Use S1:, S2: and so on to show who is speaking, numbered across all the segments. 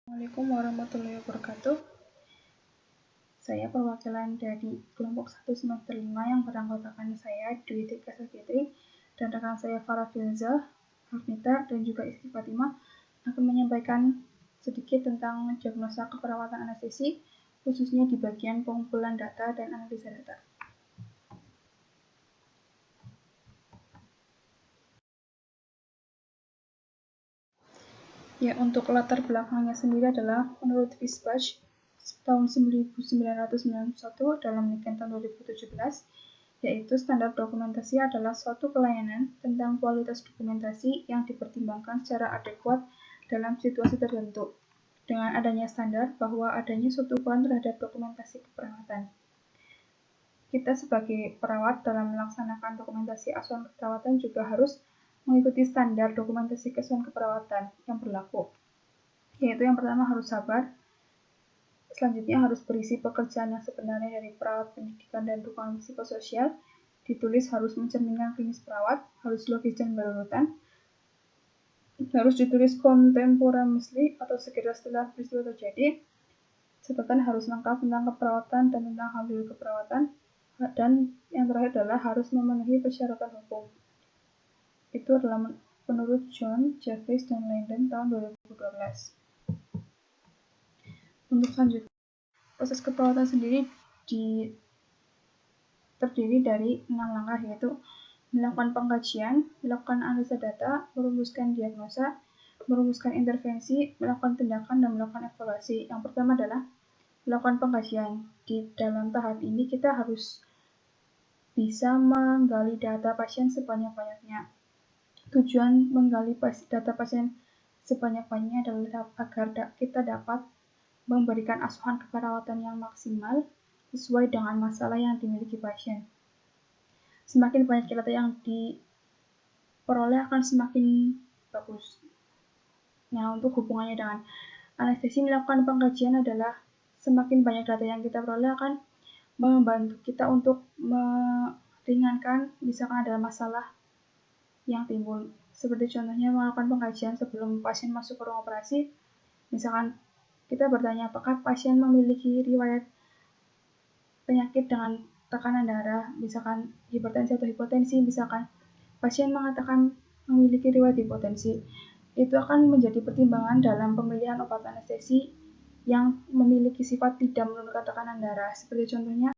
S1: Assalamualaikum warahmatullahi wabarakatuh. Saya perwakilan dari kelompok 1 semester 5 yang beranggotakan saya, Dwi Tika Safitri, dan rekan saya Farah Filza, Hafnita, dan juga Isti Fatimah akan menyampaikan sedikit tentang diagnosa keperawatan anestesi, khususnya di bagian pengumpulan data dan analisa data. Ya, untuk latar belakangnya sendiri adalah menurut Fischbach tahun 1991 dalam Niken tahun 2017, yaitu standar dokumentasi adalah suatu pelayanan tentang kualitas dokumentasi yang dipertimbangkan secara adekuat dalam situasi tertentu. Dengan adanya standar bahwa adanya suatu ukuran terhadap dokumentasi keperawatan. Kita sebagai perawat dalam melaksanakan dokumentasi asuhan keperawatan juga harus mengikuti standar dokumentasi asuhan keperawatan yang berlaku. Yaitu yang pertama harus sabar, selanjutnya harus berisi pekerjaan yang sebenarnya dari perawat pendidikan dan dukungan psikososial, ditulis harus mencerminkan klinis perawat, harus logis dan berurutan, harus ditulis contemporaneously atau segera setelah peristiwa terjadi, catatan harus lengkap tentang keperawatan dan tentang hal-hal keperawatan, dan yang terakhir adalah harus memenuhi persyaratan hukum. Itu adalah menurut John, Jeffries, dan Langdon tahun 2012. Untuk selanjutnya, proses keperawatan sendiri terdiri dari 6 langkah, yaitu melakukan pengkajian, melakukan analisa data, merumuskan diagnosa, merumuskan intervensi, melakukan tindakan, dan melakukan evaluasi. Yang pertama adalah melakukan pengkajian. Di dalam tahap ini kita harus bisa menggali data pasien sebanyak-banyaknya. Tujuan menggali data pasien sebanyak-banyaknya adalah agar kita dapat memberikan asuhan keperawatan yang maksimal sesuai dengan masalah yang dimiliki pasien. Semakin banyak data yang diperoleh akan semakin bagus. Nah, untuk hubungannya dengan anestesi, melakukan pengkajian adalah semakin banyak data yang kita peroleh akan membantu kita untuk meringankan misalkan ada masalah yang timbul. Seperti contohnya melakukan pengkajian sebelum pasien masuk ke ruang operasi. Misalkan kita bertanya apakah pasien memiliki riwayat penyakit dengan tekanan darah, misalkan hipertensi atau hipotensi, misalkan pasien mengatakan memiliki riwayat hipotensi. Itu akan menjadi pertimbangan dalam pemilihan obat anestesi yang memiliki sifat tidak menurunkan tekanan darah. Seperti contohnya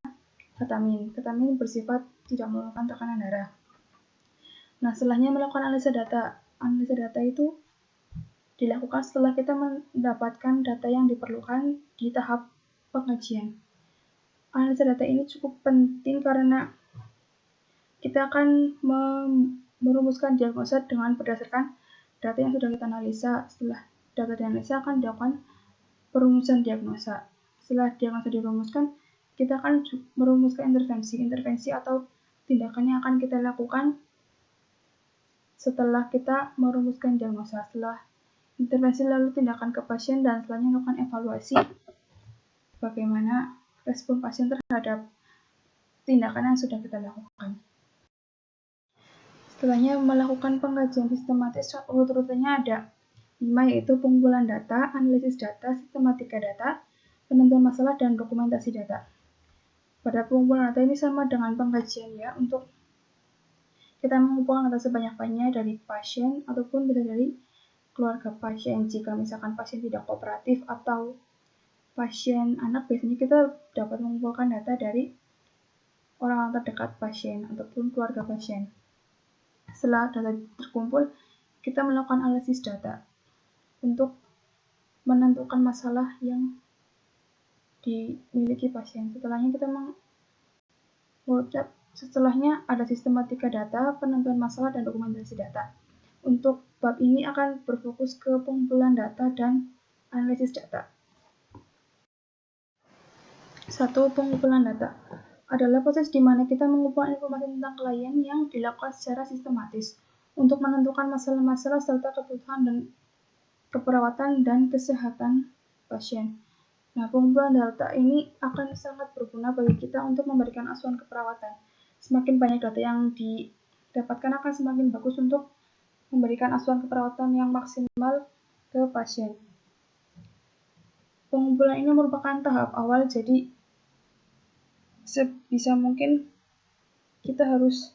S1: ketamin. Ketamin bersifat tidak menurunkan tekanan darah. Nah, setelahnya melakukan analisa data. Analisa data itu dilakukan setelah kita mendapatkan data yang diperlukan di tahap pengkajian. Analisa data ini cukup penting karena kita akan merumuskan diagnosa dengan berdasarkan data yang sudah kita analisa. Setelah data dianalisa akan dilakukan perumusan diagnosa. Setelah diagnosa dirumuskan, kita akan merumuskan intervensi atau tindakan yang akan kita lakukan setelah kita merumuskan diagnosa. Setelah intervensi lalu tindakan ke pasien dan selanjutnya melakukan evaluasi bagaimana respon pasien terhadap tindakan yang sudah kita lakukan. Setelahnya melakukan pengkajian sistematis, urut-urutannya ada 5, yaitu pengumpulan data, analisis data, sistematika data, penentuan masalah, dan dokumentasi data. Pada pengumpulan data ini sama dengan pengkajian ya, untuk kita mengumpulkan data sebanyak-banyaknya dari pasien ataupun bisa dari keluarga pasien. Jika misalkan pasien tidak kooperatif atau pasien anak, biasanya kita dapat mengumpulkan data dari orang terdekat pasien ataupun keluarga pasien. Setelah data terkumpul, kita melakukan analisis data untuk menentukan masalah yang dimiliki pasien. Setelahnya ada sistematika data, penentuan masalah, dan dokumentasi data. Untuk bab ini akan berfokus ke pengumpulan data dan analisis data. 1. Pengumpulan data adalah proses di mana kita mengumpulkan informasi tentang klien yang dilakukan secara sistematis untuk menentukan masalah-masalah serta kebutuhan dan keperawatan dan kesehatan pasien. Nah, pengumpulan data ini akan sangat berguna bagi kita untuk memberikan asuhan keperawatan. Semakin banyak data yang didapatkan akan semakin bagus untuk memberikan asuhan keperawatan yang maksimal ke pasien. Pengumpulan ini merupakan tahap awal, jadi sebisa mungkin kita harus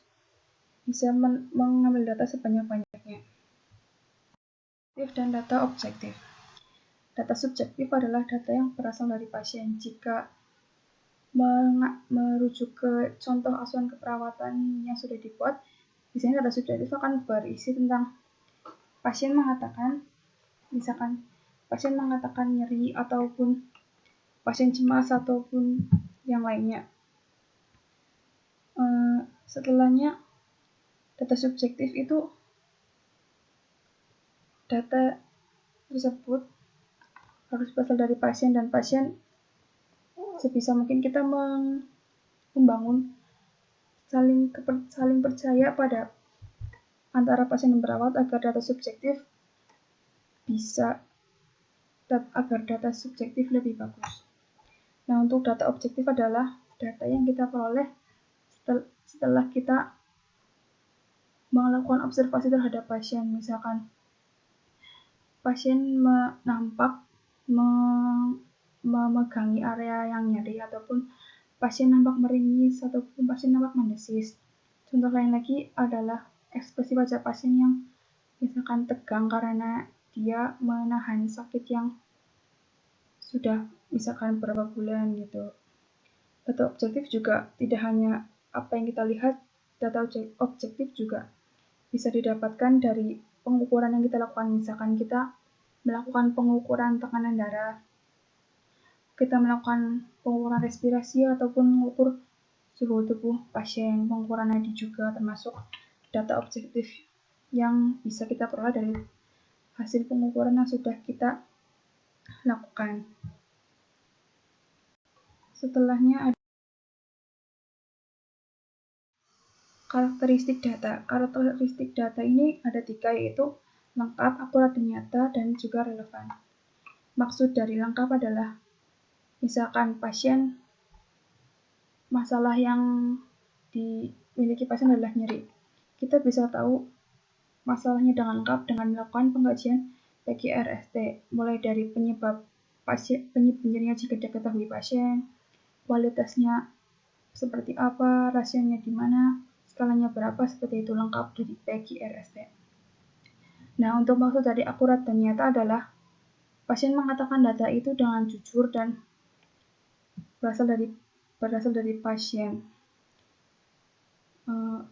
S1: bisa mengambil data sebanyak-banyaknya. Dan data objektif. Data subjektif adalah data yang berasal dari pasien. Jika merujuk ke contoh asuhan keperawatan yang sudah dibuat, biasanya data subjektif akan berisi tentang pasien mengatakan, misalkan pasien mengatakan nyeri ataupun pasien cemas ataupun yang lainnya. Setelahnya, data subjektif itu data tersebut harus berasal dari pasien, dan pasien sebisa mungkin kita membangun saling percaya pada antara pasien dan perawat agar data subjektif lebih bagus. Nah, untuk data objektif adalah data yang kita peroleh setelah kita melakukan observasi terhadap pasien. Misalkan pasien nampak memegangi area yang nyeri, ataupun pasien nampak meringis, ataupun pasien nampak mendesis. Contoh lain lagi adalah ekspresi wajah pasien yang misalkan tegang karena dia menahan sakit yang sudah misalkan beberapa bulan gitu. Data objektif juga tidak hanya apa yang kita lihat, data objektif juga bisa didapatkan dari pengukuran yang kita lakukan. Misalkan kita melakukan pengukuran tekanan darah, kita melakukan pengukuran respirasi, ataupun mengukur suhu tubuh pasien. Pengukuran nadi juga termasuk data objektif yang bisa kita peroleh dari hasil pengukuran yang sudah kita lakukan. Setelahnya ada karakteristik data. Karakteristik data ini ada 3, yaitu lengkap, akurat dan nyata, dan juga relevan. Maksud dari lengkap adalah misalkan masalah yang dimiliki pasien adalah nyeri. Kita bisa tahu masalahnya dengan lengkap dengan melakukan pengkajian PGRST, mulai dari penyebab nyerinya jika diketahui pasien, kualitasnya seperti apa, rasionya di mana, skalanya berapa, seperti itu lengkap dari PGRST. Nah, untuk maksud dari akurat dan nyata adalah pasien mengatakan data itu dengan jujur dan berasal dari pasien.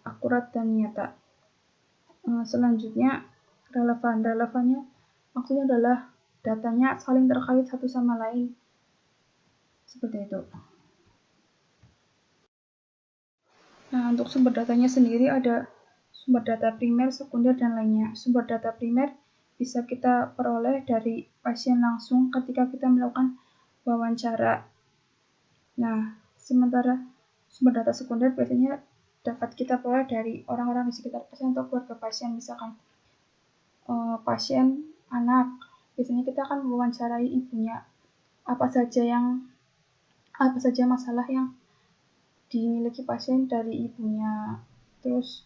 S1: Akurat dan nyata. Selanjutnya, relevan. Relevannya maksudnya adalah datanya saling terkait satu sama lain. Seperti itu. Nah, untuk sumber datanya sendiri ada sumber data primer, sekunder, dan lainnya. Sumber data primer bisa kita peroleh dari pasien langsung ketika kita melakukan wawancara. Nah, sementara sumber data sekunder biasanya dapat kita peroleh dari orang-orang di sekitar pasien atau keluarga pasien. Misalkan pasien anak, biasanya kita akan mewawancarai ibunya, apa saja masalah yang dimiliki pasien dari ibunya. Terus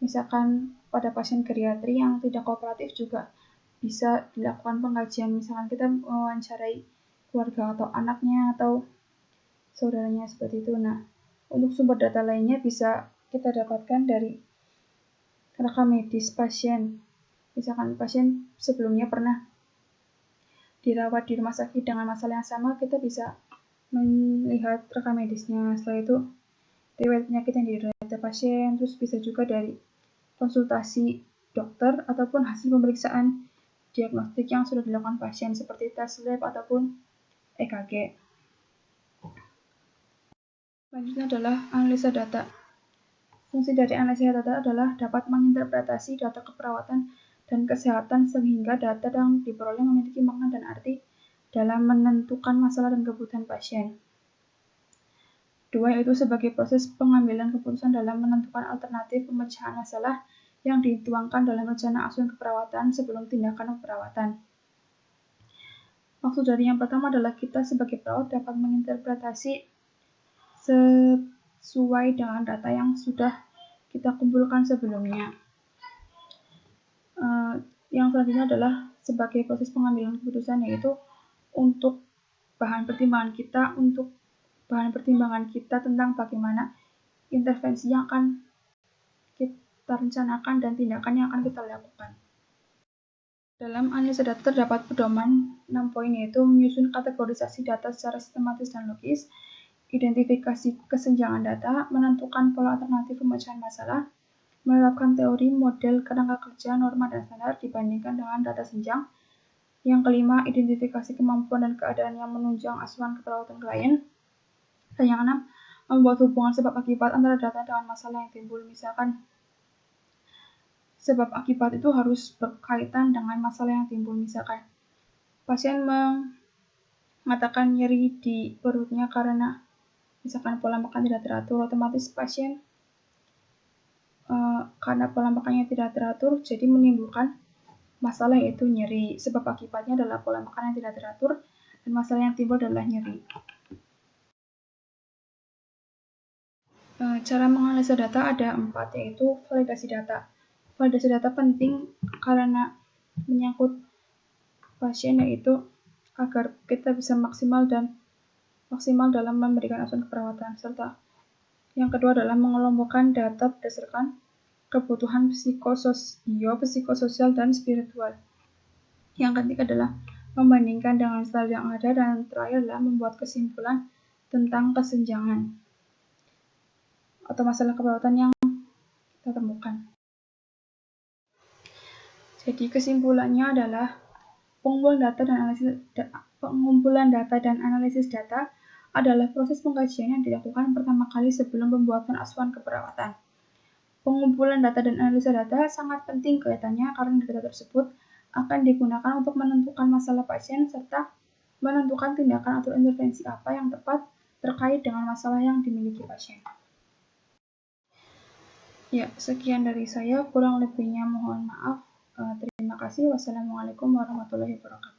S1: misalkan pada pasien geriatri yang tidak kooperatif juga bisa dilakukan pengkajian. Misalkan kita mewawancarai keluarga atau anaknya atau saudaranya, seperti itu. Nah, untuk sumber data lainnya bisa kita dapatkan dari rekam medis pasien. Misalkan pasien sebelumnya pernah dirawat di rumah sakit dengan masalah yang sama, kita bisa melihat rekam medisnya. Setelah itu riwayat penyakit yang diderita pasien, terus bisa juga dari konsultasi dokter ataupun hasil pemeriksaan diagnostik yang sudah dilakukan pasien seperti tes lab ataupun EKG. Selanjutnya adalah analisa data. Fungsi dari analisa data adalah dapat menginterpretasi data keperawatan dan kesehatan sehingga data yang diperoleh memiliki makna dan arti dalam menentukan masalah dan kebutuhan pasien. 2, yaitu sebagai proses pengambilan keputusan dalam menentukan alternatif pemecahan masalah yang dituangkan dalam rencana asuhan keperawatan sebelum tindakan keperawatan. Maksud dari yang pertama adalah kita sebagai perawat dapat menginterpretasi sesuai dengan data yang sudah kita kumpulkan sebelumnya. Yang selanjutnya adalah sebagai proses pengambilan keputusan, yaitu untuk bahan pertimbangan kita tentang bagaimana intervensi yang akan kita rencanakan dan tindakan yang akan kita lakukan. Dalam analisa data terdapat pedoman 6 poin, yaitu menyusun kategorisasi data secara sistematis dan logis, identifikasi kesenjangan data, menentukan pola alternatif pemecahan masalah, menerapkan teori model kerangka kerja, norma, dan standar dibandingkan dengan data senjang. Yang kelima, identifikasi kemampuan dan keadaan yang menunjang asuhan keperawatan klien. Dan yang keenam, membuat hubungan sebab akibat antara data dengan masalah yang timbul. Misalkan, sebab akibat itu harus berkaitan dengan masalah yang timbul. Misalkan, pasien mengatakan nyeri di perutnya karena misalkan pola makan tidak teratur, otomatis pasien karena pola makannya tidak teratur, jadi menimbulkan masalah yaitu nyeri. Sebab akibatnya adalah pola makan yang tidak teratur dan masalah yang timbul adalah nyeri. Cara menganalisa data ada 4, yaitu validasi data. Validasi data penting karena menyangkut pasien, yaitu agar kita bisa maksimal dalam memberikan asuhan keperawatan. Serta yang kedua adalah mengelompokkan data berdasarkan kebutuhan psikososial dan spiritual. Yang ketiga adalah membandingkan dengan standar yang ada, dan terakhir adalah membuat kesimpulan tentang kesenjangan atau masalah keperawatan yang kita temukan. Jadi kesimpulannya adalah pengumpulan data dan analisis data adalah proses pengkajian yang dilakukan pertama kali sebelum pembuatan asuhan keperawatan. Pengumpulan data dan analisa data sangat penting kaitannya karena data tersebut akan digunakan untuk menentukan masalah pasien serta menentukan tindakan atau intervensi apa yang tepat terkait dengan masalah yang dimiliki pasien. Ya, sekian dari saya, kurang lebihnya mohon maaf. Terima kasih. Wassalamualaikum warahmatullahi wabarakatuh.